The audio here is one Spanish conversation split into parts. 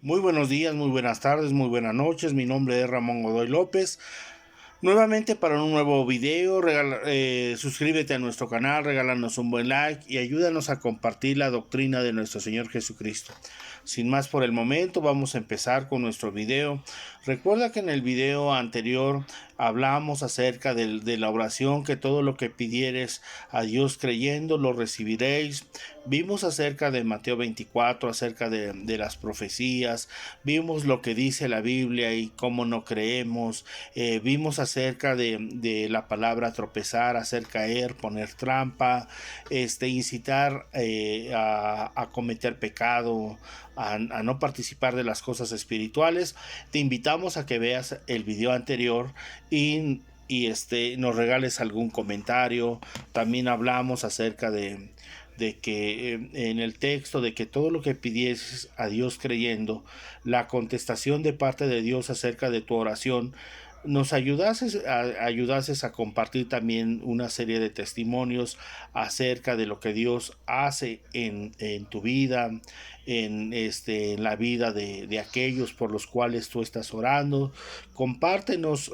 Muy buenos días, muy buenas tardes, muy buenas noches. Mi nombre es Ramón Godoy López. Nuevamente para un nuevo video, suscríbete a nuestro canal, regálanos un buen like y ayúdanos a compartir la doctrina de nuestro Señor Jesucristo. Sin más por el momento, vamos a empezar con nuestro video. Recuerda que en el video anterior hablamos acerca de la oración, que todo lo que pidieres a Dios creyendo lo recibiréis. Vimos acerca de Mateo 24, acerca de las profecías, vimos lo que dice la Biblia y cómo no creemos, vimos acerca de la palabra tropezar, hacer caer, poner trampa, incitar a cometer pecado, a no participar de las cosas espirituales. Te invitamos a que veas el video anterior y nos regales algún comentario. También hablamos acerca de que en el texto, de que todo lo que pidieses a Dios creyendo, la contestación de parte de Dios acerca de tu oración, nos ayudases a compartir también una serie de testimonios acerca de lo que Dios hace en tu vida, en la vida de aquellos por los cuales tú estás orando. Compártenos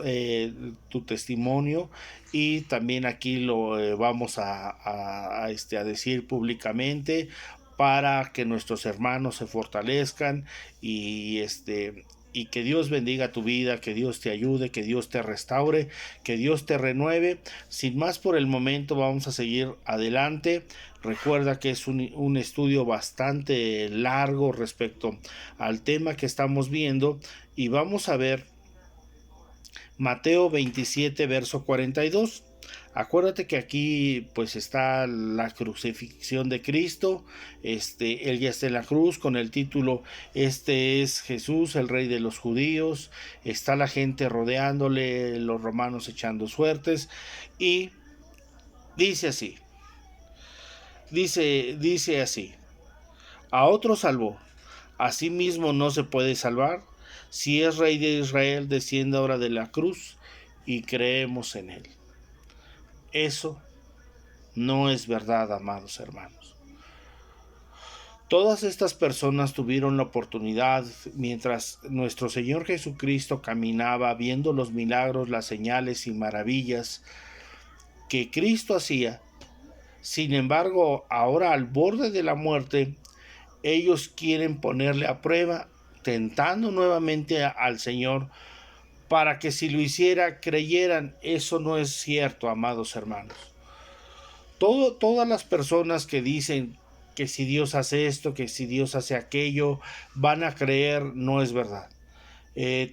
tu testimonio y también aquí lo vamos a decir públicamente para que nuestros hermanos se fortalezcan y que Dios bendiga tu vida, que Dios te ayude, que Dios te restaure, que Dios te renueve. Sin más por el momento, vamos a seguir adelante. Recuerda que es un estudio bastante largo respecto al tema que estamos viendo y vamos a ver Mateo 27, verso 42. Acuérdate que aquí pues está la crucifixión de Cristo. Él ya está en la cruz con el título "Este es Jesús, el Rey de los Judíos". Está la gente rodeándole, los romanos echando suertes y dice así. Dice así: a otro salvó, a sí mismo no se puede salvar. Si es Rey de Israel, descienda ahora de la cruz y creemos en él. Eso no es verdad, amados hermanos. Todas estas personas tuvieron la oportunidad, mientras nuestro Señor Jesucristo caminaba viendo los milagros, las señales y maravillas que Cristo hacía. Sin embargo, ahora al borde de la muerte, ellos quieren ponerle a prueba, tentando nuevamente al Señor para que si lo hiciera creyeran. Eso no es cierto, amados hermanos. Todas las personas que dicen que si Dios hace esto, que si Dios hace aquello, van a creer, no es verdad.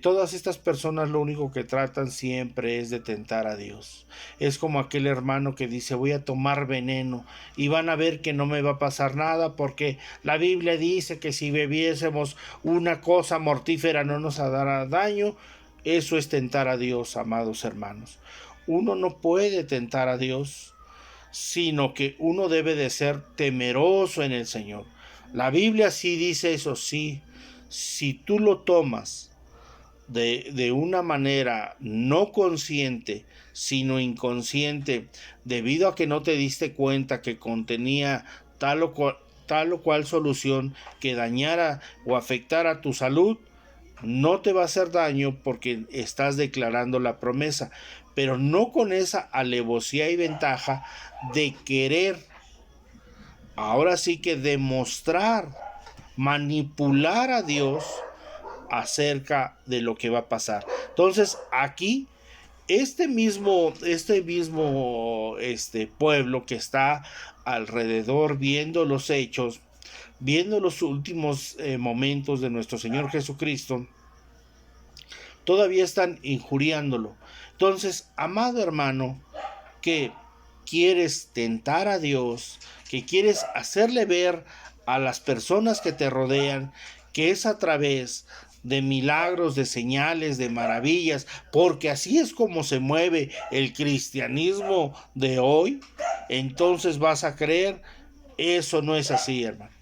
Todas estas personas lo único que tratan siempre es de tentar a Dios. Es como aquel hermano que dice: voy a tomar veneno y van a ver que no me va a pasar nada porque la Biblia dice que si bebiésemos una cosa mortífera no nos hará daño. Eso es tentar a Dios, amados hermanos. Uno no puede tentar a Dios, sino que uno debe de ser temeroso en el Señor. La Biblia sí dice eso, sí. Si tú lo tomas de una manera no consciente, sino inconsciente, debido a que no te diste cuenta que contenía tal o cual solución que dañara o afectara tu salud, no te va a hacer daño porque estás declarando la promesa, pero no con esa alevosía y ventaja de querer, ahora sí que demostrar, manipular a Dios acerca de lo que va a pasar. Entonces aquí este mismo pueblo que está alrededor viendo los hechos, viendo los últimos momentos de nuestro Señor Jesucristo, todavía están injuriándolo. Entonces, amado hermano, que quieres tentar a Dios, que quieres hacerle ver a las personas que te rodean que es a través de milagros, de señales, de maravillas, porque así es como se mueve el cristianismo de hoy, entonces vas a creer. Eso no es así, hermano.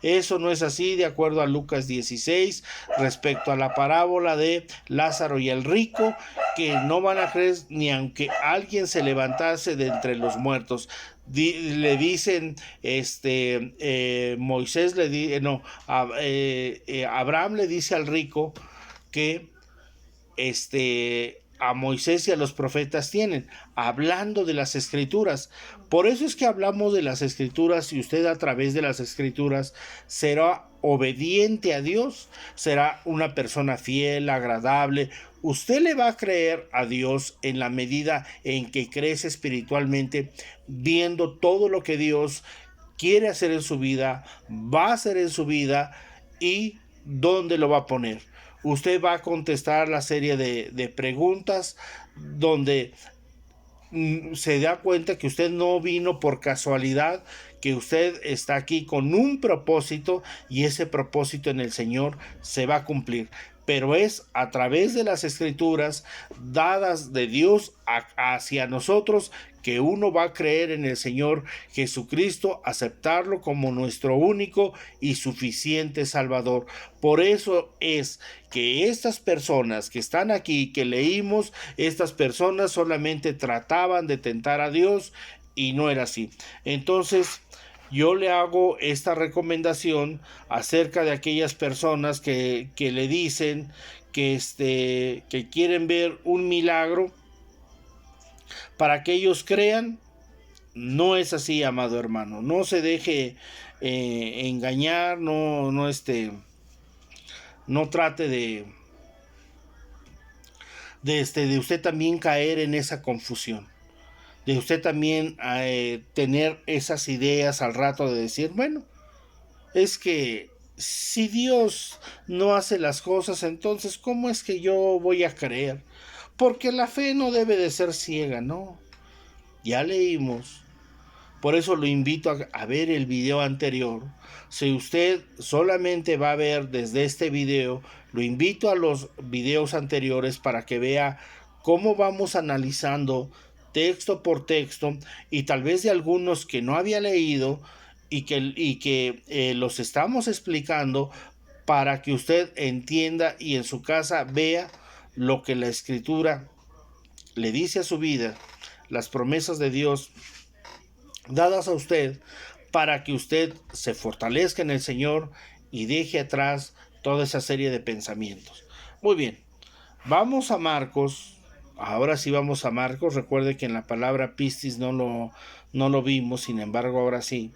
Eso no es así, de acuerdo a Lucas 16, respecto a la parábola de Lázaro y el rico, que no van a creer ni aunque alguien se levantase de entre los muertos. Le dicen, Moisés le dice, no, Abraham le dice al rico que a Moisés y a los profetas tienen, hablando de las escrituras. Por eso es que hablamos de las escrituras, y usted a través de las escrituras será obediente a Dios, será una persona fiel, agradable. Usted le va a creer a Dios en la medida en que crece espiritualmente, viendo todo lo que Dios quiere hacer en su vida, va a hacer en su vida y dónde lo va a poner. Usted va a contestar la serie de preguntas donde se da cuenta que usted no vino por casualidad, que usted está aquí con un propósito, y ese propósito en el Señor se va a cumplir. Pero es a través de las escrituras dadas de Dios hacia nosotros que uno va a creer en el Señor Jesucristo, aceptarlo como nuestro único y suficiente Salvador. Por eso es que estas personas que están aquí, que leímos, estas personas solamente trataban de tentar a Dios y no era así. Entonces, yo le hago esta recomendación acerca de aquellas personas que le dicen que quieren ver un milagro para que ellos crean. No es así, amado hermano. No se deje engañar, no trate de usted también caer en esa confusión, de usted también tener esas ideas al rato de decir, bueno, es que si Dios no hace las cosas, entonces ¿cómo es que yo voy a creer? Porque la fe no debe de ser ciega, ¿no? Ya leímos. Por eso lo invito a ver el video anterior. Si usted solamente va a ver desde este video, lo invito a los videos anteriores para que vea cómo vamos analizando texto por texto, y tal vez de algunos que no había leído y que los estamos explicando para que usted entienda y en su casa vea lo que la Escritura le dice a su vida, las promesas de Dios dadas a usted, para que usted se fortalezca en el Señor y deje atrás toda esa serie de pensamientos. Muy bien, vamos a Marcos. Ahora sí vamos a Marcos. Recuerde que en la palabra pistis no lo vimos, sin embargo ahora sí.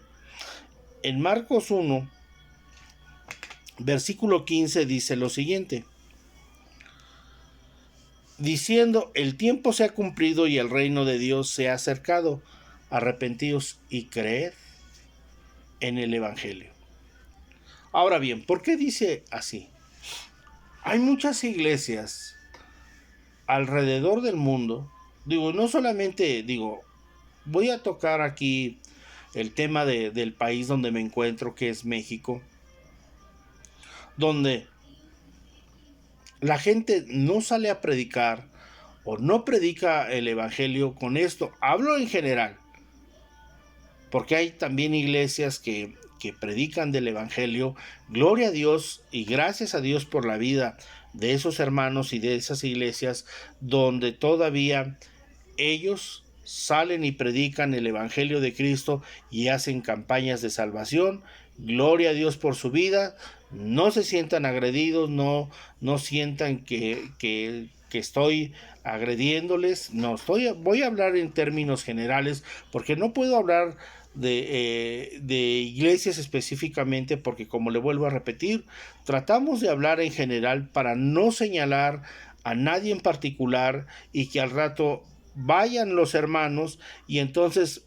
En Marcos 1, versículo 15 dice lo siguiente: diciendo, el tiempo se ha cumplido y el reino de Dios se ha acercado. Arrepentíos y creed en el Evangelio. Ahora bien, ¿por qué dice así? Hay muchas iglesias alrededor del mundo. No solamente, voy a tocar aquí el tema del país donde me encuentro, que es México, donde la gente no sale a predicar o no predica el Evangelio. Con esto hablo en general, porque hay también iglesias que predican del Evangelio. Gloria a Dios y gracias a Dios por la vida de esos hermanos y de esas iglesias donde todavía ellos salen y predican el Evangelio de Cristo y hacen campañas de salvación. Gloria a Dios por su vida. No se sientan agredidos, no sientan que estoy agrediéndoles. Voy a hablar en términos generales, porque no puedo hablar de iglesias específicamente, porque como le vuelvo a repetir, tratamos de hablar en general para no señalar a nadie en particular y que al rato vayan los hermanos y entonces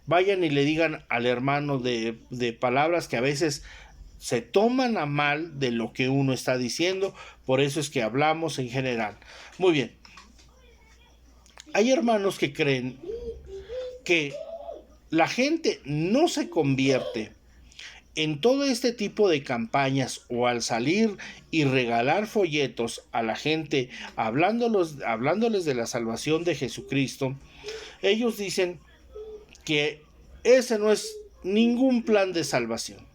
vayan y le digan al hermano de palabras que a veces se toman a mal de lo que uno está diciendo. Por eso es que hablamos en general. Muy bien, hay hermanos que creen que la gente no se convierte en todo este tipo de campañas o al salir y regalar folletos a la gente hablándoles de la salvación de Jesucristo. Ellos dicen que ese no es ningún plan de salvación.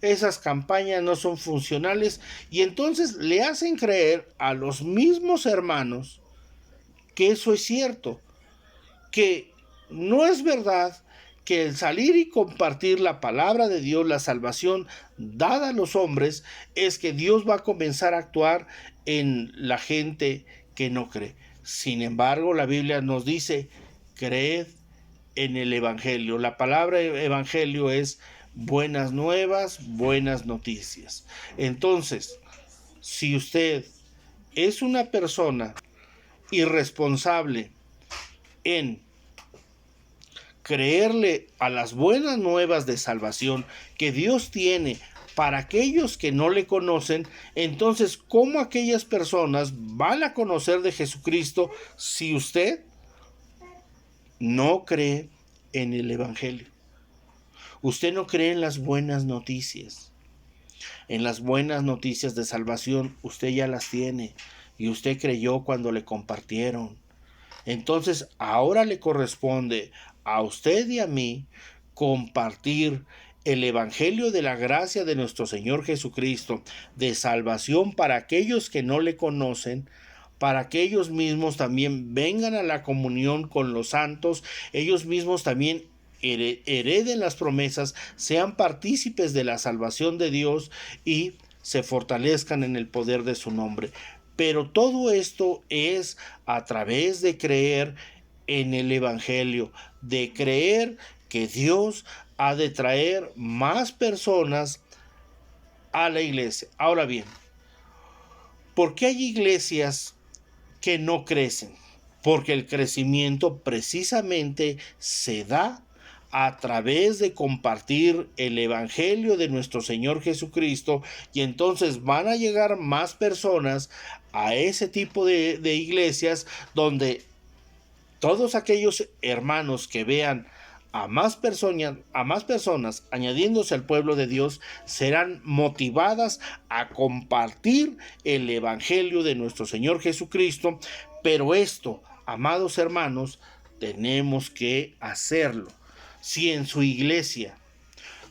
esas campañas no son funcionales, y entonces le hacen creer a los mismos hermanos que eso es cierto, que no es verdad que el salir y compartir la palabra de Dios, la salvación dada a los hombres, es que Dios va a comenzar a actuar en la gente que no cree. Sin embargo, la Biblia nos dice, creed en el Evangelio. La palabra Evangelio es buenas nuevas, buenas noticias. Entonces, si usted es una persona irresponsable en creerle a las buenas nuevas de salvación que Dios tiene para aquellos que no le conocen, entonces, ¿cómo aquellas personas van a conocer de Jesucristo si usted no cree en el Evangelio? Usted no cree en las buenas noticias. En las buenas noticias de salvación, usted ya las tiene y usted creyó cuando le compartieron. Entonces, ahora le corresponde a usted y a mí compartir el Evangelio de la gracia de nuestro Señor Jesucristo, de salvación para aquellos que no le conocen, para que ellos mismos también vengan a la comunión con los santos, ellos mismos también hereden las promesas, sean partícipes de la salvación de Dios y se fortalezcan en el poder de su nombre. Pero todo esto es a través de creer en el Evangelio, de creer que Dios ha de traer más personas a la iglesia. Ahora bien, ¿por qué hay iglesias que no crecen? Porque el crecimiento precisamente se da a través de compartir el Evangelio de nuestro Señor Jesucristo, y entonces van a llegar más personas a ese tipo de iglesias donde todos aquellos hermanos que vean a más personas añadiéndose al pueblo de Dios serán motivadas a compartir el Evangelio de nuestro Señor Jesucristo. Pero esto, amados hermanos, tenemos que hacerlo. Si en su iglesia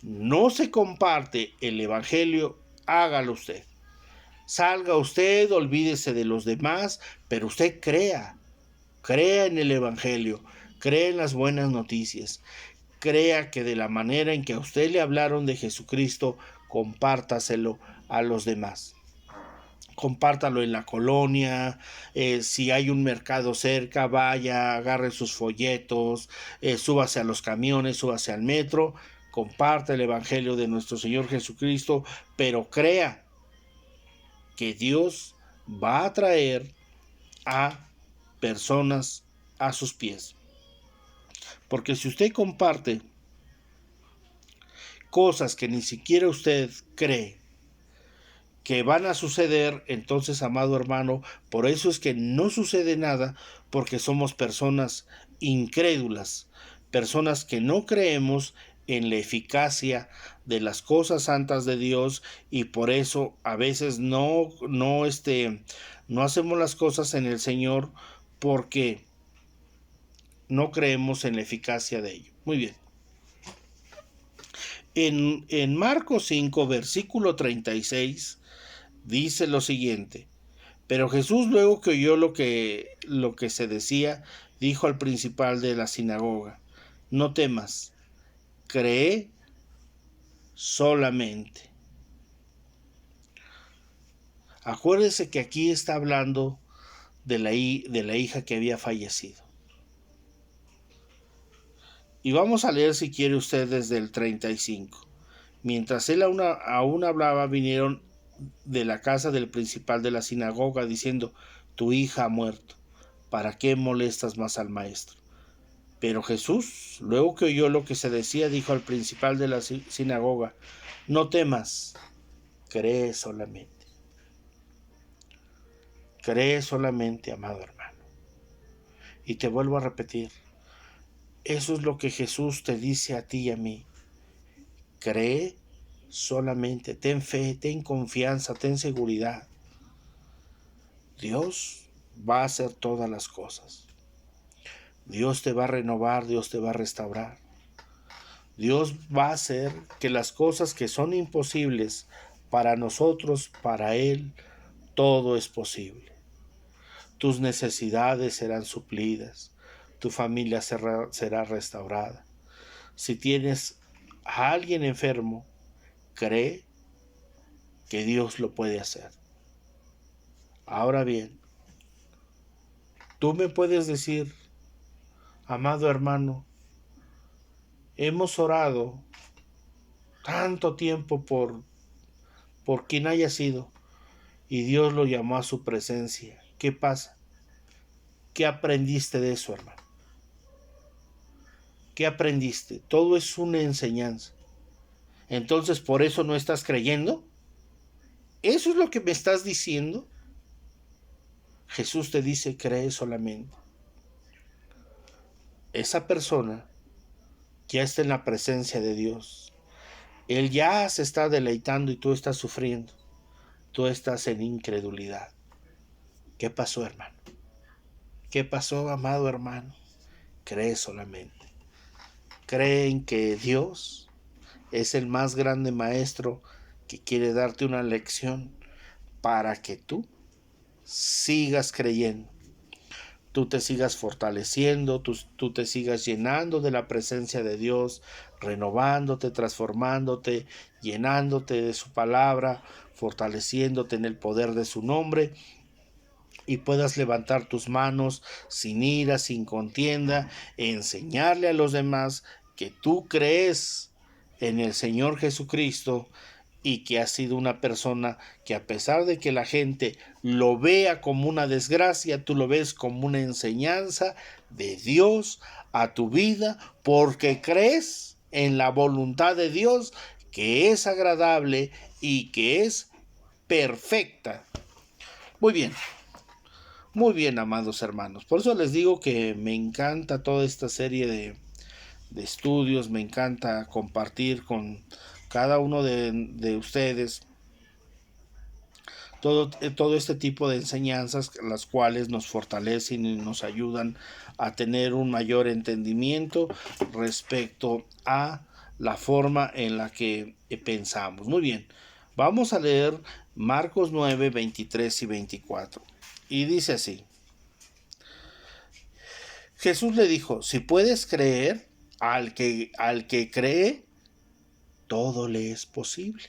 no se comparte el Evangelio, hágalo usted. Salga usted, olvídese de los demás, pero usted crea en el Evangelio, crea en las buenas noticias, crea que de la manera en que a usted le hablaron de Jesucristo, compártaselo a los demás. Compártalo en la colonia, si hay un mercado cerca, vaya, agarre sus folletos, súbase a los camiones, súbase al metro, comparte el Evangelio de nuestro Señor Jesucristo, pero crea que Dios va a traer a personas a sus pies. Porque si usted comparte cosas que ni siquiera usted cree que van a suceder, entonces, amado hermano, por eso es que no sucede nada, porque somos personas incrédulas, personas que no creemos en la eficacia de las cosas santas de Dios, y por eso a veces no hacemos las cosas en el Señor porque no creemos en la eficacia de ello. Muy bien. En Marcos 5, versículo 36, dice lo siguiente: pero Jesús, luego que oyó lo que se decía, dijo al principal de la sinagoga: no temas, cree solamente. Acuérdese que aquí está hablando de la hija que había fallecido. Y vamos a leer, si quiere usted, desde el 35. Mientras él aún hablaba, vinieron de la casa del principal de la sinagoga, diciendo: tu hija ha muerto, ¿para qué molestas más al maestro? Pero Jesús, luego que oyó lo que se decía, dijo al principal de la sinagoga: no temas, cree solamente. Cree solamente, amado hermano. Y te vuelvo a repetir, eso es lo que Jesús te dice a ti y a mí. Cree solamente, ten fe, ten confianza, ten seguridad. Dios va a hacer todas las cosas. Dios te va a renovar, Dios te va a restaurar. Dios va a hacer que las cosas que son imposibles para nosotros, para Él, todo es posible. Tus necesidades serán suplidas, tu familia será restaurada. Si tienes a alguien enfermo, cree que Dios lo puede hacer. Ahora bien, tú me puedes decir, amado hermano, hemos orado tanto tiempo por quien haya sido y Dios lo llamó a su presencia. ¿Qué pasa? ¿Qué aprendiste de eso, hermano? ¿Qué aprendiste? Todo es una enseñanza. Entonces, ¿por eso no estás creyendo? ¿Eso es lo que me estás diciendo? Jesús te dice, cree solamente. Esa persona ya está en la presencia de Dios. Él ya se está deleitando y tú estás sufriendo. Tú estás en incredulidad. ¿Qué pasó, hermano? ¿Qué pasó, amado hermano? Cree solamente. Cree en que Dios es el más grande maestro que quiere darte una lección para que tú sigas creyendo. Tú te sigas fortaleciendo, tú te sigas llenando de la presencia de Dios, renovándote, transformándote, llenándote de su palabra, fortaleciéndote en el poder de su nombre, y puedas levantar tus manos sin ira, sin contienda, e enseñarle a los demás que tú crees en el Señor Jesucristo y que has sido una persona que, a pesar de que la gente lo vea como una desgracia, tú lo ves como una enseñanza de Dios a tu vida, porque crees en la voluntad de Dios, que es agradable y que es perfecta. Muy bien, amados hermanos. Por eso les digo que me encanta toda esta serie de estudios, me encanta compartir con cada uno de ustedes todo este tipo de enseñanzas, las cuales nos fortalecen y nos ayudan a tener un mayor entendimiento respecto a la forma en la que pensamos. Muy bien, vamos a leer Marcos 9, 23 y 24. Y dice así: Jesús le dijo, si puedes creer, al que cree, todo le es posible.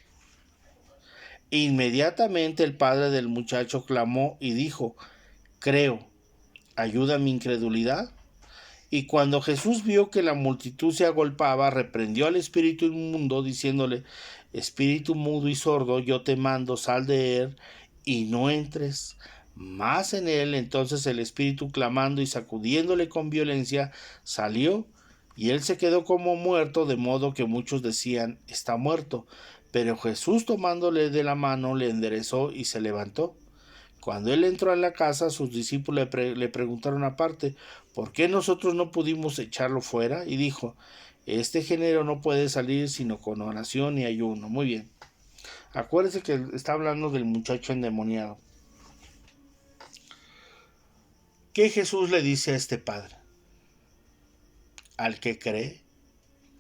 Inmediatamente el padre del muchacho clamó y dijo, creo, ayuda mi incredulidad. Y cuando Jesús vio que la multitud se agolpaba, reprendió al espíritu inmundo, diciéndole, espíritu mudo y sordo, yo te mando, sal de él y no entres más en él. Entonces el espíritu, clamando y sacudiéndole con violencia, salió, y él se quedó como muerto, de modo que muchos decían, está muerto. Pero Jesús, tomándole de la mano, le enderezó y se levantó. Cuando él entró en la casa, sus discípulos le preguntaron aparte, ¿por qué nosotros no pudimos echarlo fuera? Y dijo, este género no puede salir sino con oración y ayuno. Muy bien. Acuérdense que está hablando del muchacho endemoniado. ¿Qué Jesús le dice a este padre? Al que cree,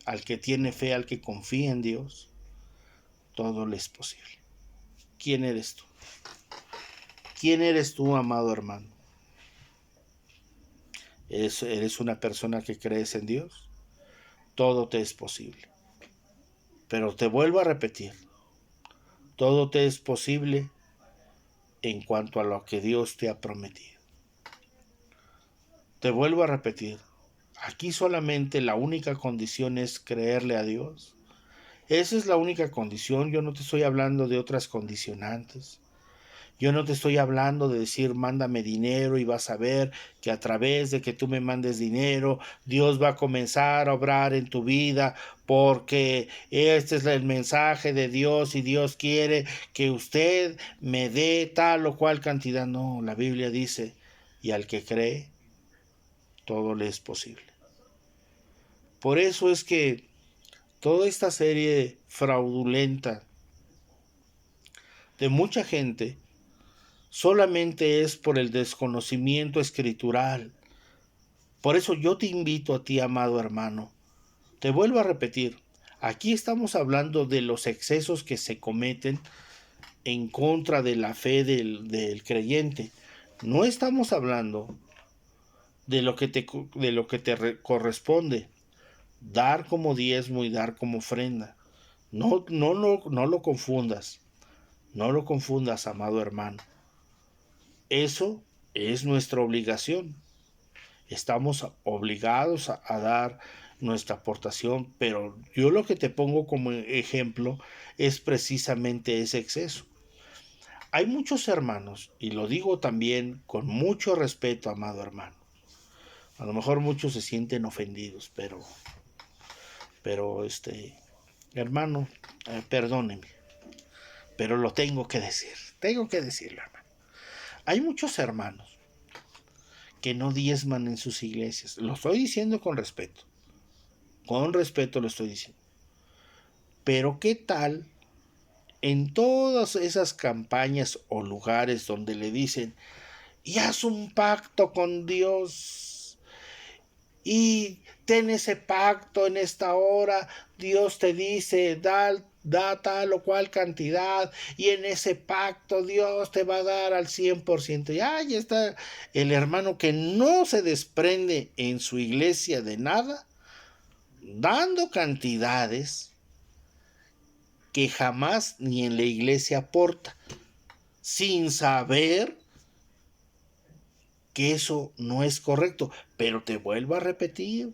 al que tiene fe, al que confía en Dios, todo le es posible. ¿Quién eres tú? ¿Quién eres tú, amado hermano? ¿Eres una persona que crees en Dios? Todo te es posible. Pero te vuelvo a repetir, todo te es posible en cuanto a lo que Dios te ha prometido. Te vuelvo a repetir, aquí solamente la única condición es creerle a Dios. Esa es la única condición. Yo no te estoy hablando de otras condicionantes. Yo no te estoy hablando de decir, mándame dinero y vas a ver que a través de que tú me mandes dinero, Dios va a comenzar a obrar en tu vida, porque este es el mensaje de Dios y Dios quiere que usted me dé tal o cual cantidad. No, la Biblia dice, y al que cree, todo le es posible. Por eso es que toda esta serie fraudulenta de mucha gente solamente es por el desconocimiento escritural. Por eso yo te invito a ti, amado hermano, Te vuelvo a repetir, aquí estamos hablando de los excesos que se cometen en contra de la fe del creyente. No estamos hablando de lo que te corresponde, dar como diezmo y dar como ofrenda. No lo confundas, no lo confundas, amado hermano. Eso es nuestra obligación. Estamos obligados a dar nuestra aportación, pero yo lo que te pongo como ejemplo es precisamente ese exceso. Hay muchos hermanos, y lo digo también con mucho respeto, amado hermano. A lo mejor muchos se sienten ofendidos, pero hermano, perdóneme, pero lo tengo que decir. Tengo que decirlo, hermano. Hay muchos hermanos que no diezman en sus iglesias. Lo estoy diciendo con respeto. Con respeto lo estoy diciendo. Pero ¿qué tal en todas esas campañas o lugares donde le dicen, y haz un pacto con Dios, y ten ese pacto en esta hora, Dios te dice, da tal o cual cantidad, y en ese pacto Dios te va a dar al 100%. Y ahí está el hermano que no se desprende en su iglesia de nada, dando cantidades que jamás ni en la iglesia aporta, sin saber que eso no es correcto. Pero te vuelvo a repetir,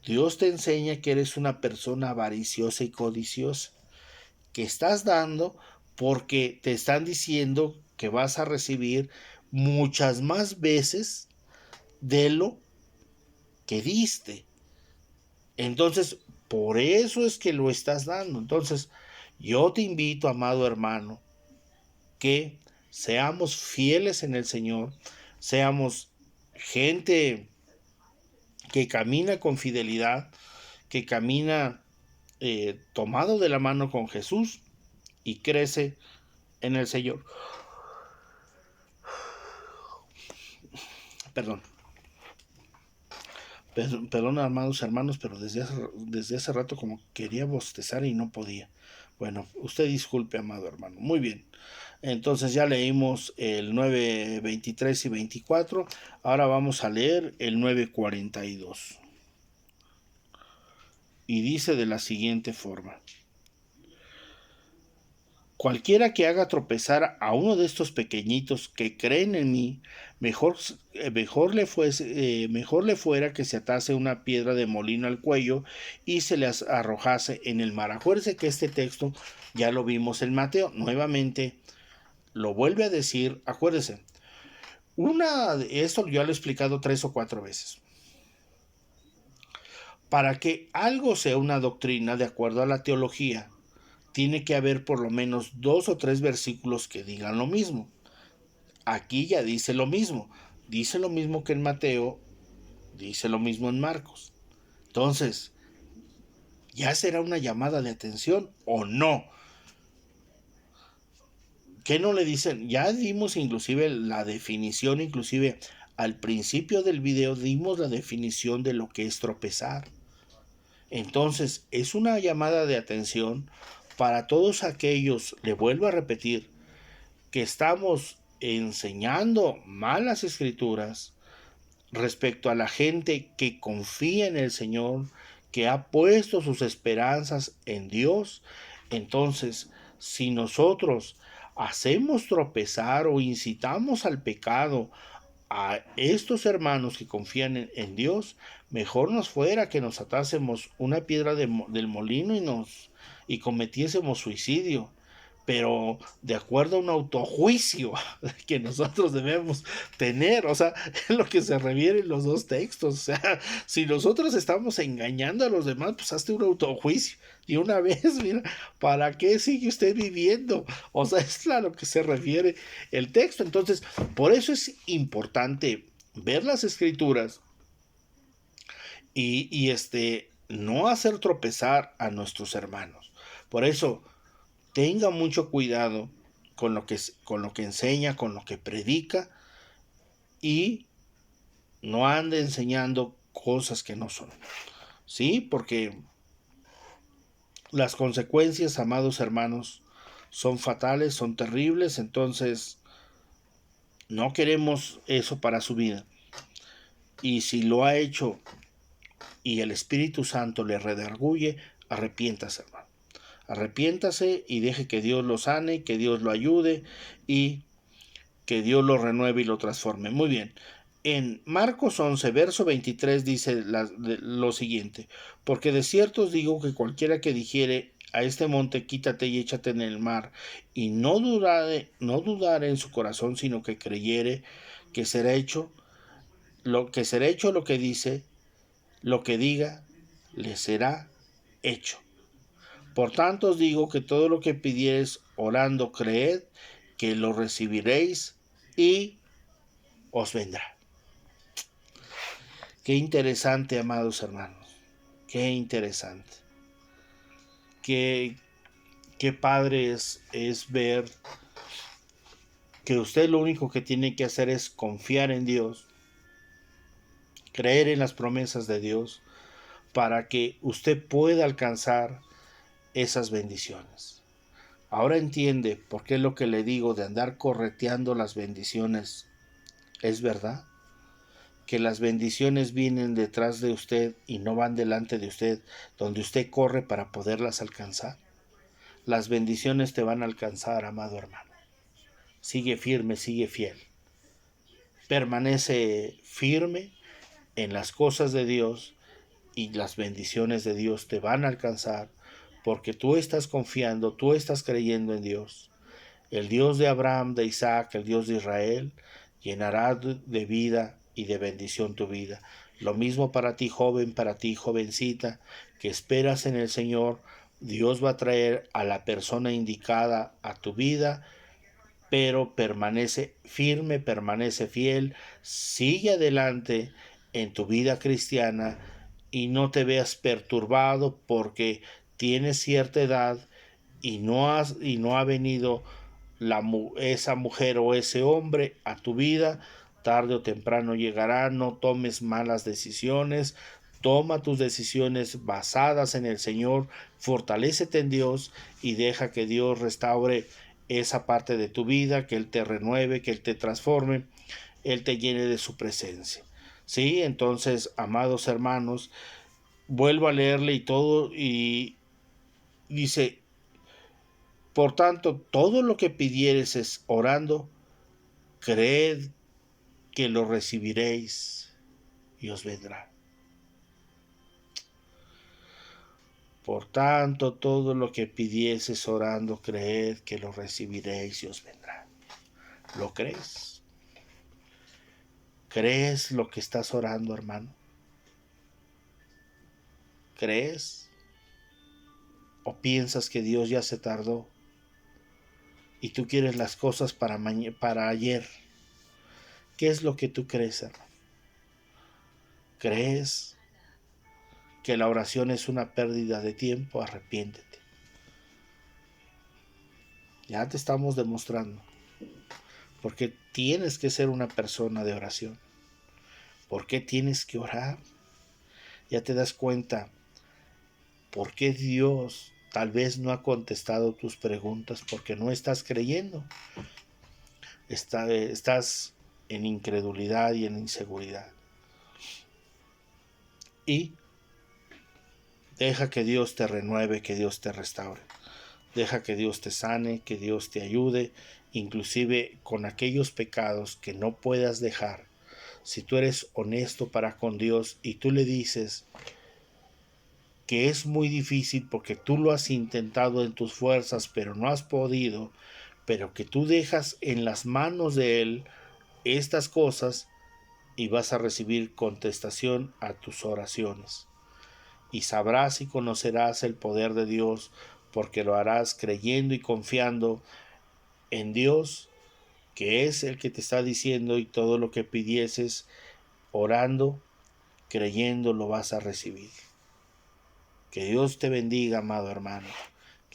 Dios te enseña que eres una persona avariciosa y codiciosa, que estás dando porque te están diciendo que vas a recibir muchas más veces de lo que diste. Entonces, por eso es que lo estás dando. Entonces, yo te invito, amado hermano, que seamos fieles en el Señor, seamos gente que camina con fidelidad, que camina tomado de la mano con Jesús y crece en el Señor. Perdón. Perdón, amados hermanos, pero desde hace rato como quería bostezar y no podía. Bueno, usted disculpe, amado hermano. Muy bien. Entonces ya leímos el 9, 23 y 24. Ahora vamos a leer el 9, 42. Y dice de la siguiente forma. Cualquiera que haga tropezar a uno de estos pequeñitos que creen en mí, mejor le fuera que se atase una piedra de molino al cuello y se les arrojase en el mar. Acuérdense que este texto ya lo vimos en Mateo. Nuevamente lo vuelve a decir. Acuérdense. Esto ya lo he explicado 3 o 4 veces. Para que algo sea una doctrina de acuerdo a la teología, tiene que haber por lo menos 2 o 3 versículos que digan lo mismo. Aquí ya dice lo mismo. Dice lo mismo que en Mateo, dice lo mismo en Marcos. Entonces, ¿ya será una llamada de atención o no? ¿Qué no le dicen? Ya dimos inclusive la definición, inclusive al principio del video dimos la definición de lo que es tropezar. Entonces, es una llamada de atención para todos aquellos, le vuelvo a repetir, que estamos enseñando malas escrituras respecto a la gente que confía en el Señor, que ha puesto sus esperanzas en Dios. Entonces, si nosotros hacemos tropezar o incitamos al pecado a estos hermanos que confían en Dios, mejor nos fuera que nos atásemos una piedra del molino y cometiésemos suicidio, pero de acuerdo a un autojuicio que nosotros debemos tener. O sea, es lo que se refiere en los dos textos. O sea, si nosotros estamos engañando a los demás, pues hazte un autojuicio. Y una vez, mira, ¿para qué sigue usted viviendo? O sea, es a lo que se refiere el texto. Entonces, por eso es importante ver las escrituras y no hacer tropezar a nuestros hermanos. Por eso, tenga mucho cuidado con lo que enseña, con lo que predica, y no ande enseñando cosas que no son. Sí, porque las consecuencias, amados hermanos, son fatales, son terribles, entonces no queremos eso para su vida. Y si lo ha hecho y el Espíritu Santo le redarguye, arrepiéntase, hermano. Arrepiéntase y deje que Dios lo sane, que Dios lo ayude y que Dios lo renueve y lo transforme. Muy bien. En Marcos 11, verso 23 dice lo siguiente: porque de cierto os digo que cualquiera que dijere a este monte, quítate y échate en el mar, y no dudare en su corazón, sino que creyere que será hecho lo que dice, lo que diga, le será hecho. Por tanto os digo que todo lo que pidiereis orando, creed que lo recibiréis y os vendrá. Qué interesante, amados hermanos. Qué interesante. Qué padre es ver que usted lo único que tiene que hacer es confiar en Dios, creer en las promesas de Dios, para que usted pueda alcanzar esas bendiciones. Ahora entiende por qué lo que le digo de andar correteando las bendiciones es verdad. Que las bendiciones vienen detrás de usted y no van delante de usted, donde usted corre para poderlas alcanzar. Las bendiciones te van a alcanzar, amado hermano. Sigue firme, sigue fiel. Permanece firme en las cosas de Dios y las bendiciones de Dios te van a alcanzar porque tú estás confiando, tú estás creyendo en Dios. El Dios de Abraham, de Isaac, el Dios de Israel, llenará de vida y de bendición tu vida. Lo mismo para ti, joven, para ti, jovencita, que esperas en el Señor. Dios va a traer a la persona indicada a tu vida, pero permanece firme, permanece fiel, sigue adelante en tu vida cristiana y no te veas perturbado porque tienes cierta edad y no ha venido esa mujer o ese hombre a tu vida. Tarde o temprano llegará. No tomes malas decisiones, toma tus decisiones basadas en el Señor, fortalécete en Dios y deja que Dios restaure esa parte de tu vida, que Él te renueve, que Él te transforme, Él te llene de su presencia. Sí, entonces, amados hermanos, vuelvo a leerle y todo, y dice: por tanto, todo lo que pidiereis es orando, creed que lo recibiréis y os vendrá. Por tanto, todo lo que pidieseis orando, creed que lo recibiréis y os vendrá. ¿Lo crees? ¿Crees lo que estás orando, hermano? ¿Crees? ¿O piensas que Dios ya se tardó y tú quieres las cosas para ayer? ¿Qué es lo que tú crees, hermano? ¿Crees que la oración es una pérdida de tiempo? Arrepiéntete. Ya te estamos demostrando. Porque tienes que ser una persona de oración. ¿Por qué tienes que orar? Ya te das cuenta por qué Dios tal vez no ha contestado tus preguntas, porque no estás creyendo. Estás en incredulidad y en inseguridad. Y deja que Dios te renueve, que Dios te restaure. Deja que Dios te sane, que Dios te ayude, inclusive con aquellos pecados que no puedas dejar. Si tú eres honesto para con Dios y tú le dices que es muy difícil porque tú lo has intentado en tus fuerzas pero no has podido, pero que tú dejas en las manos de Él estas cosas y vas a recibir contestación a tus oraciones. Y sabrás y conocerás el poder de Dios porque lo harás creyendo y confiando en Dios, que es el que te está diciendo, y todo lo que pidieses orando, creyendo, lo vas a recibir. Que Dios te bendiga, amado hermano.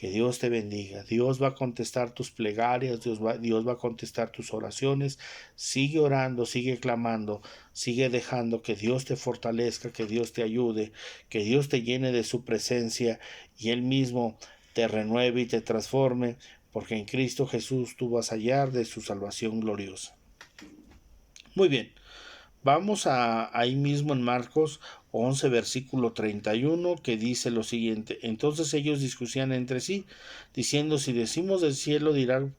Que Dios te bendiga. Dios va a contestar tus plegarias, Dios va a contestar tus oraciones. Sigue orando, sigue clamando, sigue dejando que Dios te fortalezca, que Dios te ayude, que Dios te llene de su presencia y Él mismo te renueve y te transforme, porque en Cristo Jesús tú vas a hallar de su salvación gloriosa. Muy bien. Vamos ahí mismo en Marcos 11, versículo 31, que dice lo siguiente: entonces ellos discutían entre sí, diciendo, si decimos del cielo, dirán,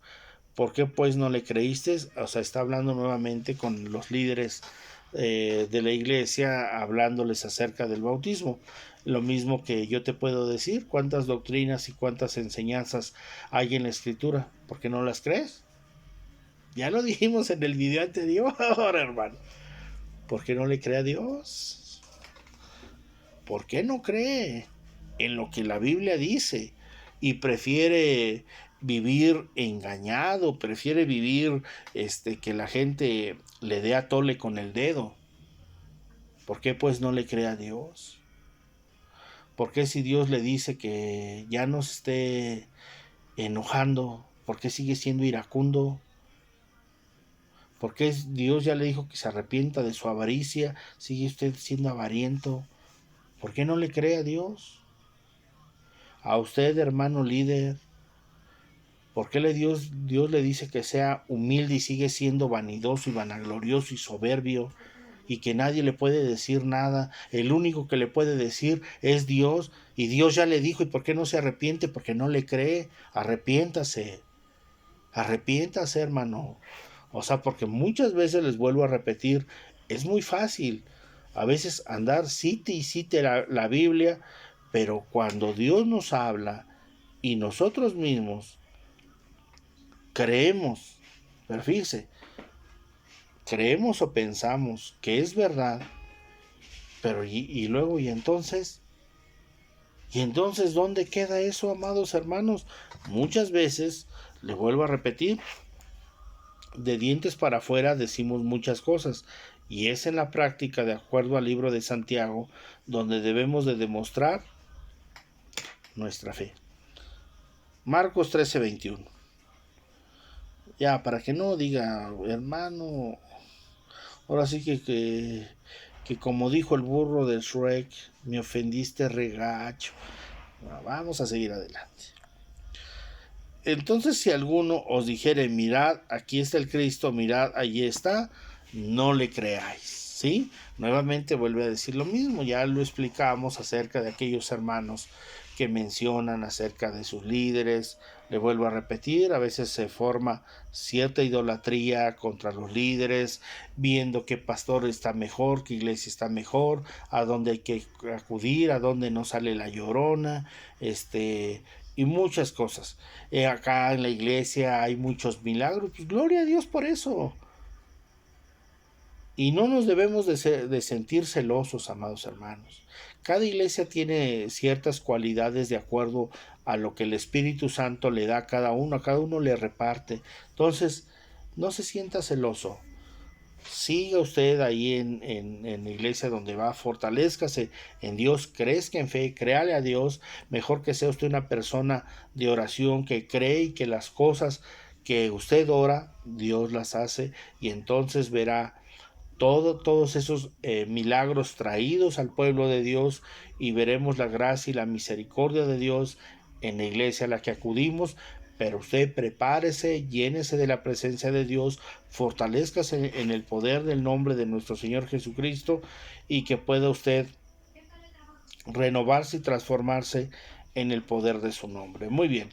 ¿por qué pues no le creísteis? O sea, está hablando nuevamente con los líderes de la iglesia, hablándoles acerca del bautismo. Lo mismo que yo te puedo decir, cuántas doctrinas y cuántas enseñanzas hay en la Escritura, ¿por qué no las crees? Ya lo dijimos en el video anterior, hermano. ¿Por qué no le cree a Dios? ¿Por qué no cree en lo que la Biblia dice? Y prefiere vivir engañado, prefiere vivir que la gente le dé a tole con el dedo. ¿Por qué pues no le cree a Dios? ¿Por qué si Dios le dice que ya no se esté enojando? ¿Por qué sigue siendo iracundo? ¿Por qué Dios ya le dijo que se arrepienta de su avaricia? ¿Sigue usted siendo avariento? ¿Por qué no le cree a Dios? A usted, hermano líder, ¿por qué Dios le dice que sea humilde y sigue siendo vanidoso y vanaglorioso y soberbio y que nadie le puede decir nada? El único que le puede decir es Dios, y Dios ya le dijo. ¿Y por qué no se arrepiente? Porque no le cree. Arrepiéntase, hermano. O sea, porque muchas veces les vuelvo a repetir, es muy fácil a veces andar cite y cite la Biblia, pero cuando Dios nos habla y nosotros mismos creemos, pero fíjese, creemos o pensamos que es verdad, pero y luego, ¿y entonces? ¿Y entonces dónde queda eso, amados hermanos? Muchas veces, le vuelvo a repetir, de dientes para afuera decimos muchas cosas, y es en la práctica, de acuerdo al libro de Santiago, donde debemos de demostrar nuestra fe. Marcos 13:21. Ya, para que no diga, hermano, ahora sí que como dijo el burro del Shrek, me ofendiste regacho. Bueno, vamos a seguir adelante. Entonces, si alguno os dijere, mirad, aquí está el Cristo, mirad, allí está, no le creáis, ¿sí? Nuevamente vuelve a decir lo mismo, ya lo explicamos acerca de aquellos hermanos que mencionan acerca de sus líderes. Le vuelvo a repetir, a veces se forma cierta idolatría contra los líderes, viendo qué pastor está mejor, qué iglesia está mejor, a dónde hay que acudir, a dónde no sale la llorona, y muchas cosas. Acá en la iglesia hay muchos milagros, pues gloria a Dios por eso. Y no nos debemos de sentir celosos, amados hermanos. Cada iglesia tiene ciertas cualidades de acuerdo a lo que el Espíritu Santo le da a cada uno le reparte. Entonces, no se sienta celoso. Siga usted ahí en la iglesia donde va, fortalézcase en Dios, crezca en fe, créale a Dios. Mejor que sea usted una persona de oración que cree y que las cosas que usted ora, Dios las hace, y entonces verá todos esos milagros traídos al pueblo de Dios, y veremos la gracia y la misericordia de Dios en la iglesia a la que acudimos. Pero usted prepárese, llénese de la presencia de Dios, fortalézcase en el poder del nombre de nuestro Señor Jesucristo, y que pueda usted renovarse y transformarse en el poder de su nombre. Muy bien,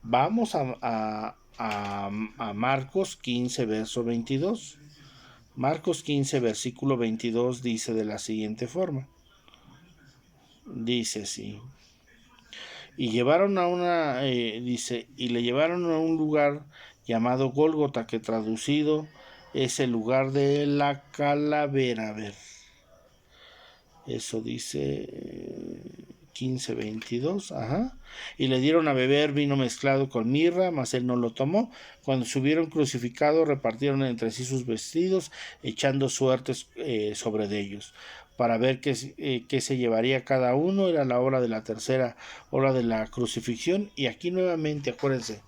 vamos a Marcos 15, verso 22. Marcos 15, versículo 22 dice de la siguiente forma. Dice así. Y llevaron y le llevaron a un lugar llamado Gólgota, que traducido es el lugar de la calavera. A ver, eso dice 15:22, ajá. Y le dieron a beber vino mezclado con mirra, mas él no lo tomó. Cuando se hubieron crucificado, repartieron entre sí sus vestidos, echando suertes sobre de ellos. para ver qué se llevaría cada uno. Era la hora de la tercera hora de la crucifixión. Y aquí nuevamente, acuérdense,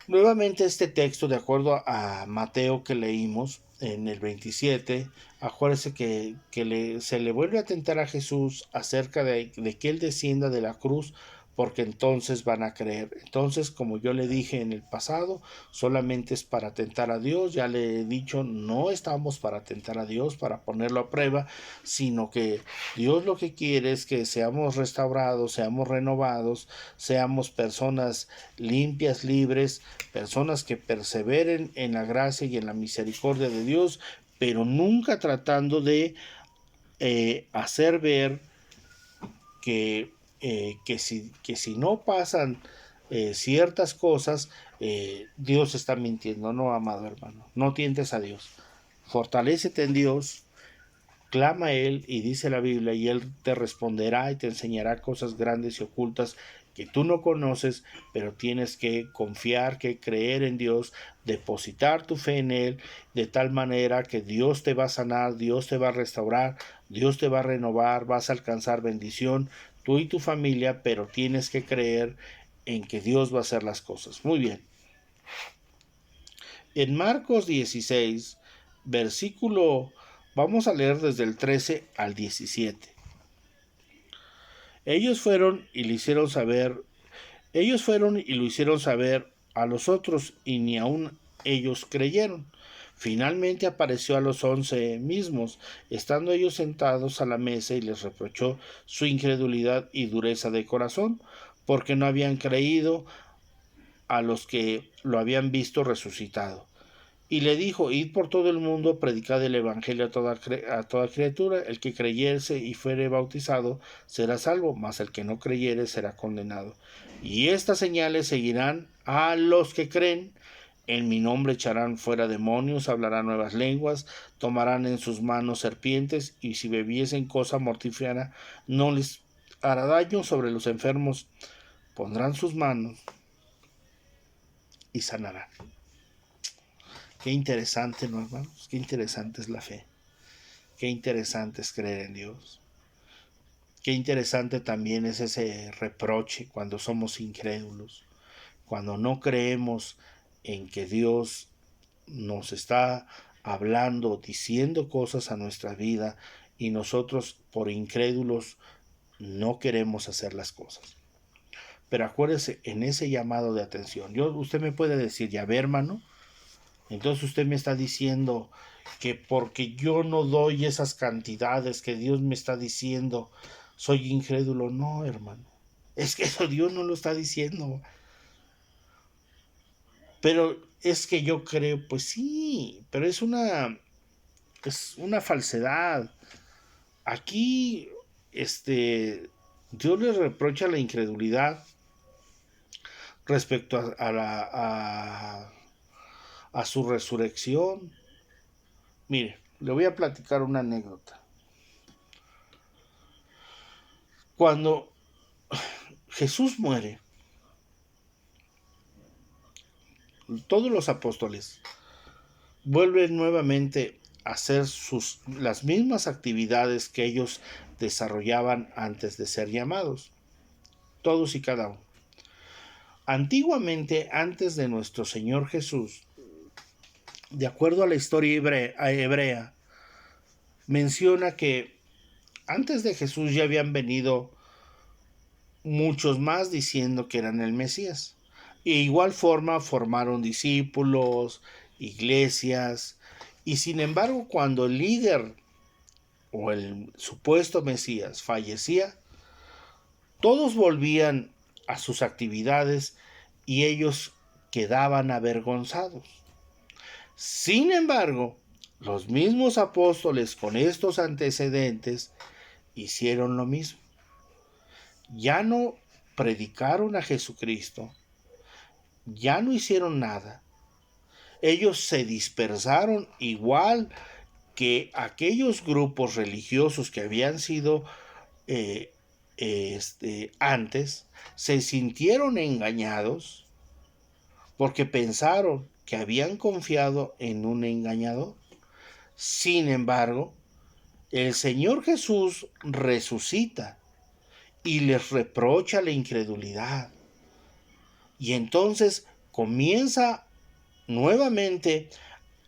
nuevamente este texto, de acuerdo a Mateo que leímos en el 27, acuérdense que se le vuelve a tentar a Jesús acerca de que Él descienda de la cruz, porque entonces van a creer. Entonces, como yo le dije en el pasado, solamente es para tentar a Dios. Ya le he dicho, no estamos para tentar a Dios, para ponerlo a prueba, sino que Dios lo que quiere es que seamos restaurados, seamos renovados, seamos personas limpias, libres, personas que perseveren en la gracia y en la misericordia de Dios, pero nunca tratando de hacer ver que si no pasan ciertas cosas, Dios está mintiendo. No, amado hermano, no tientes a Dios. Fortalécete en Dios, clama a Él, y dice la Biblia, y Él te responderá y te enseñará cosas grandes y ocultas que tú no conoces, pero tienes que confiar, que creer en Dios, depositar tu fe en Él, de tal manera que Dios te va a sanar, Dios te va a restaurar, Dios te va a renovar, vas a alcanzar bendición, tú y tu familia, pero tienes que creer en que Dios va a hacer las cosas. Muy bien. En Marcos 16, versículo, vamos a leer desde el 13 al 17. Ellos fueron y lo hicieron saber a los otros, y ni aun ellos creyeron. Finalmente apareció a los 11 mismos, estando ellos sentados a la mesa, y les reprochó su incredulidad y dureza de corazón, porque no habían creído a los que lo habían visto resucitado. Y le dijo, id por todo el mundo, predicad el evangelio a toda criatura. El que creyere y fuere bautizado será salvo, mas el que no creyere será condenado. Y estas señales seguirán a los que creen. En mi nombre echarán fuera demonios, hablarán nuevas lenguas, tomarán en sus manos serpientes, y si bebiesen cosa mortífera no les hará daño. Sobre los enfermos pondrán sus manos y sanarán. Qué interesante, ¿no, hermanos? Qué interesante es la fe. Qué interesante es creer en Dios. Qué interesante también es ese reproche cuando somos incrédulos, cuando no creemos en que Dios nos está hablando, diciendo cosas a nuestra vida, y nosotros por incrédulos no queremos hacer las cosas. Pero acuérdese, en ese llamado de atención, usted me puede decir, ya ve, hermano, entonces usted me está diciendo que porque yo no doy esas cantidades que Dios me está diciendo, soy incrédulo. No, hermano. Es que eso Dios no lo está diciendo. Pero es que yo creo, pues sí, pero es una falsedad. Aquí, Dios le reprocha la incredulidad respecto a su resurrección. Mire, le voy a platicar una anécdota. Cuando Jesús muere, todos los apóstoles vuelven nuevamente a hacer las mismas actividades que ellos desarrollaban antes de ser llamados, todos y cada uno. Antiguamente, antes de nuestro Señor Jesús, de acuerdo a la historia hebrea, menciona que antes de Jesús ya habían venido muchos más diciendo que eran el Mesías. E igual forma formaron discípulos, iglesias, y sin embargo cuando el líder o el supuesto Mesías fallecía, todos volvían a sus actividades y ellos quedaban avergonzados. Sin embargo, los mismos apóstoles con estos antecedentes hicieron lo mismo. Ya no predicaron a Jesucristo, ya no hicieron nada. Ellos se dispersaron igual que aquellos grupos religiosos que habían sido antes, se sintieron engañados porque pensaron que habían confiado en un engañador. Sin embargo, el Señor Jesús resucita y les reprocha la incredulidad. Y entonces comienza nuevamente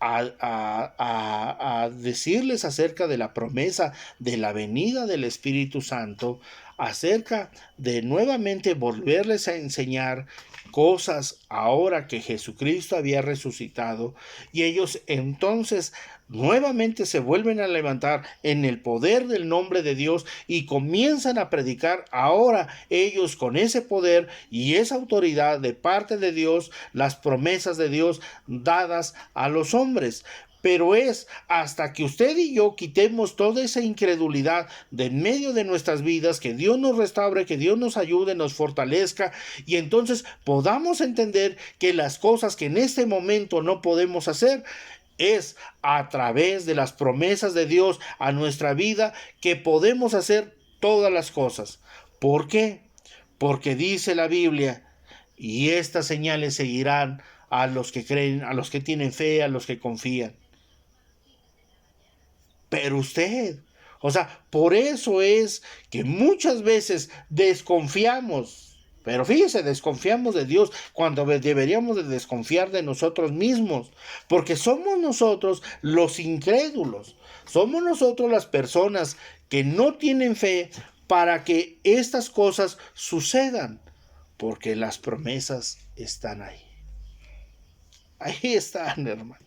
a decirles acerca de la promesa de la venida del Espíritu Santo, acerca de nuevamente volverles a enseñar cosas ahora que Jesucristo había resucitado, y ellos entonces nuevamente se vuelven a levantar en el poder del nombre de Dios y comienzan a predicar ahora ellos con ese poder y esa autoridad de parte de Dios, las promesas de Dios dadas a los hombres. Pero es hasta que usted y yo quitemos toda esa incredulidad de en medio de nuestras vidas, que Dios nos restaure, que Dios nos ayude, nos fortalezca, y entonces podamos entender que las cosas que en este momento no podemos hacer, es a través de las promesas de Dios a nuestra vida que podemos hacer todas las cosas. ¿Por qué? Porque dice la Biblia, y estas señales seguirán a los que creen, a los que tienen fe, a los que confían. Pero usted, o sea, por eso es que muchas veces desconfiamos. Pero fíjese, desconfiamos de Dios cuando deberíamos de desconfiar de nosotros mismos, porque somos nosotros los incrédulos, somos nosotros las personas que no tienen fe para que estas cosas sucedan, porque las promesas están ahí. Ahí están, hermano.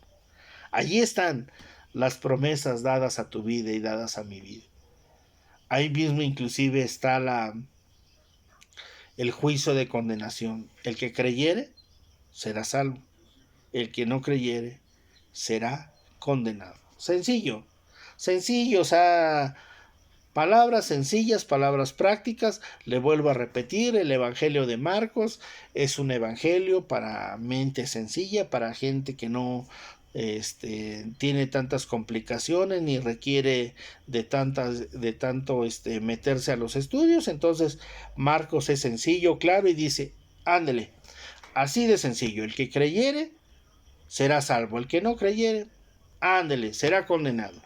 Allí están las promesas dadas a tu vida y dadas a mi vida. Ahí mismo inclusive está el juicio de condenación. El que creyere será salvo. El que no creyere será condenado. Sencillo. Sencillo, o sea, palabras sencillas, palabras prácticas. Le vuelvo a repetir, el Evangelio de Marcos es un evangelio para mente sencilla, para gente que no tiene tantas complicaciones ni requiere de tanto meterse a los estudios. Entonces Marcos es sencillo, claro, y dice, ándele, así de sencillo, el que creyere será salvo, el que no creyere, ándele, será condenado.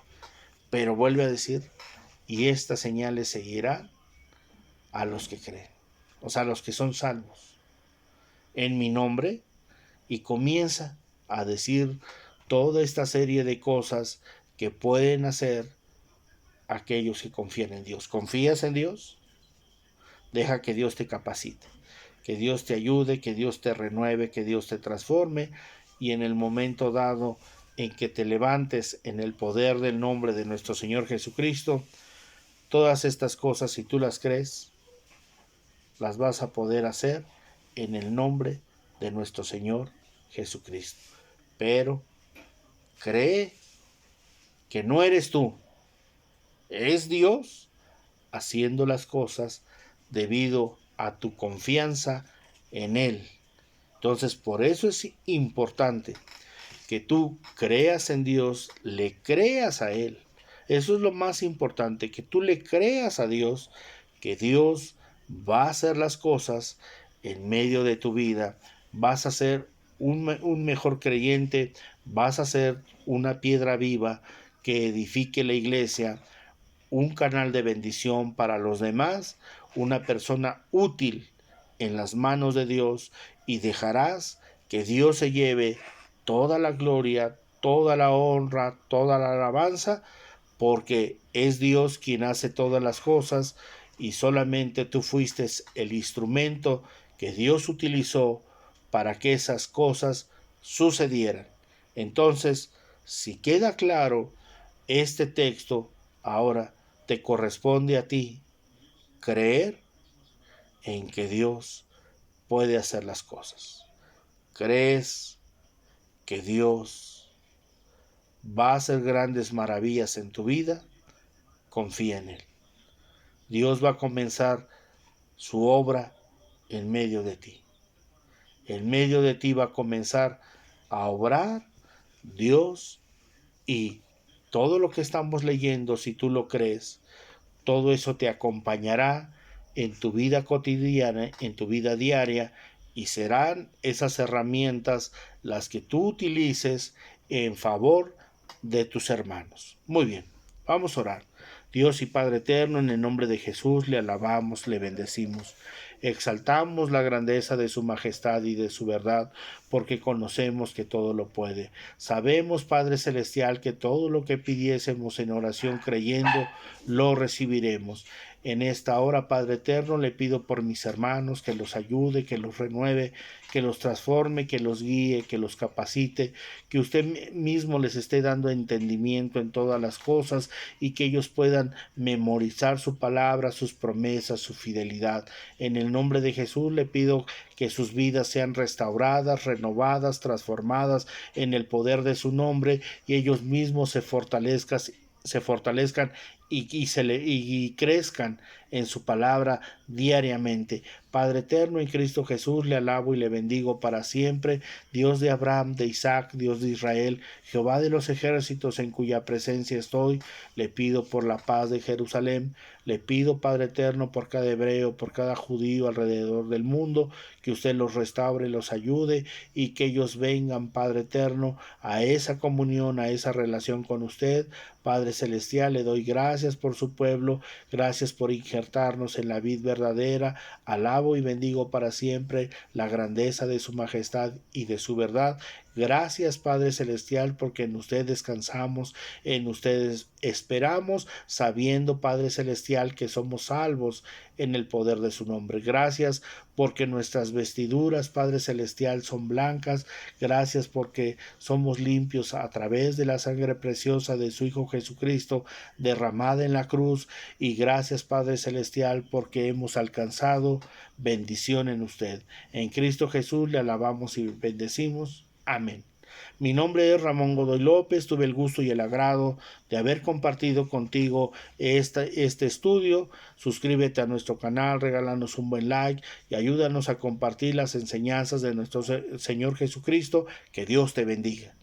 Pero vuelve a decir, y estas señales seguirán a los que creen, o sea, a los que son salvos en mi nombre, y comienza a decir toda esta serie de cosas que pueden hacer aquellos que confían en Dios. ¿Confías en Dios? Deja que Dios te capacite, que Dios te ayude, que Dios te renueve, que Dios te transforme, y en el momento dado en que te levantes en el poder del nombre de nuestro Señor Jesucristo, todas estas cosas, si tú las crees, las vas a poder hacer en el nombre de nuestro Señor Jesucristo. Pero cree que no eres tú, es Dios haciendo las cosas debido a tu confianza en Él. Entonces, por eso es importante que tú creas en Dios, le creas a Él. Eso es lo más importante, que tú le creas a Dios, que Dios va a hacer las cosas en medio de tu vida, vas a ser un mejor creyente, vas a ser una piedra viva que edifique la iglesia, un canal de bendición para los demás, una persona útil en las manos de Dios, y dejarás que Dios se lleve toda la gloria, toda la honra, toda la alabanza, porque es Dios quien hace todas las cosas y solamente tú fuiste el instrumento que Dios utilizó para que esas cosas sucedieran. Entonces, si queda claro este texto, ahora te corresponde a ti creer en que Dios puede hacer las cosas. ¿Crees que Dios va a hacer grandes maravillas en tu vida? Confía en Él. Dios va a comenzar su obra en medio de ti. En medio de ti va a comenzar a obrar Dios, y todo lo que estamos leyendo, si tú lo crees, todo eso te acompañará en tu vida cotidiana, en tu vida diaria, y serán esas herramientas las que tú utilices en favor de tus hermanos. Muy bien, vamos a orar. Dios y Padre eterno, en el nombre de Jesús le alabamos, le bendecimos. Exaltamos la grandeza de su majestad y de su verdad, porque conocemos que todo lo puede. Sabemos, Padre Celestial, que todo lo que pidiésemos en oración creyendo, lo recibiremos. En esta hora, Padre eterno, le pido por mis hermanos que los ayude, que los renueve, que los transforme, que los guíe, que los capacite, que usted mismo les esté dando entendimiento en todas las cosas y que ellos puedan memorizar su palabra, sus promesas, su fidelidad. En el nombre de Jesús le pido que sus vidas sean restauradas, renovadas, transformadas en el poder de su nombre y ellos mismos se fortalezcan y crezcan en su palabra diariamente. Padre eterno, en Cristo Jesús le alabo y le bendigo para siempre, Dios de Abraham, de Isaac, Dios de Israel, Jehová de los ejércitos en cuya presencia estoy. Le pido por la paz de Jerusalén, le pido, Padre eterno, por cada hebreo, por cada judío alrededor del mundo, que usted los restaure, los ayude y que ellos vengan, Padre eterno, a esa comunión, a esa relación con usted. Padre celestial, le doy gracias por su pueblo, gracias por injertarnos en la vid verdadera. Alabo y bendigo para siempre la grandeza de su majestad y de su verdad. Gracias, Padre celestial, porque en usted descansamos, en ustedes esperamos, sabiendo, Padre celestial, que somos salvos en el poder de su nombre. Gracias porque nuestras vestiduras, Padre celestial, son blancas. Gracias porque somos limpios a través de la sangre preciosa de su Hijo Jesucristo derramada en la cruz. Y gracias, Padre celestial, porque hemos alcanzado bendición en usted. En Cristo Jesús le alabamos y bendecimos. Amén. Mi nombre es Ramón Godoy López. Tuve el gusto y el agrado de haber compartido contigo este estudio. Suscríbete a nuestro canal, regálanos un buen like y ayúdanos a compartir las enseñanzas de nuestro Señor Jesucristo. Que Dios te bendiga.